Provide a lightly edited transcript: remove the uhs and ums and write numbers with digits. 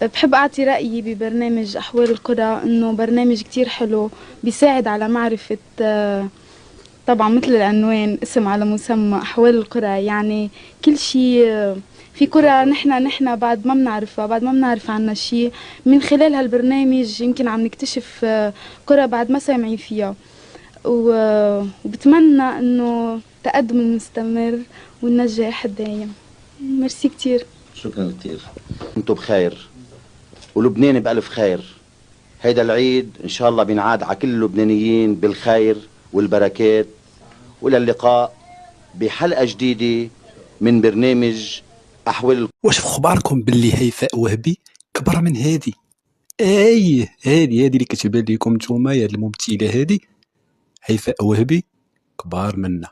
بحب أعطي رأيي ببرنامج أحوال القرى، إنه برنامج كتير حلو، بيساعد على معرفة طبعا مثل العنوان اسم على مسمى أحوال القرى، يعني كل شيء. في قرى نحن بعد ما بنعرفها، بعد ما بنعرف عنها شيء. من خلال هالبرنامج يمكن عم نكتشف قرى بعد ما سامعين فيها. وبتمنى إنه تقدم المستمر والنجاح الدايم. ميرسي كتير. شكرا كثير. انتم بخير ولبنان بألف خير. هيدا العيد إن شاء الله بينعاد على كل اللبنانيين بالخير والبركات. وإلى اللقاء بحلقة جديدة من برنامج أحوال. واش في اخباركم باللي هيفاء وهبي كبر من هادي؟ هادي اللي كتبان لكم نتوما، يا الممثله هادي هيفاء وهبي كبار منا.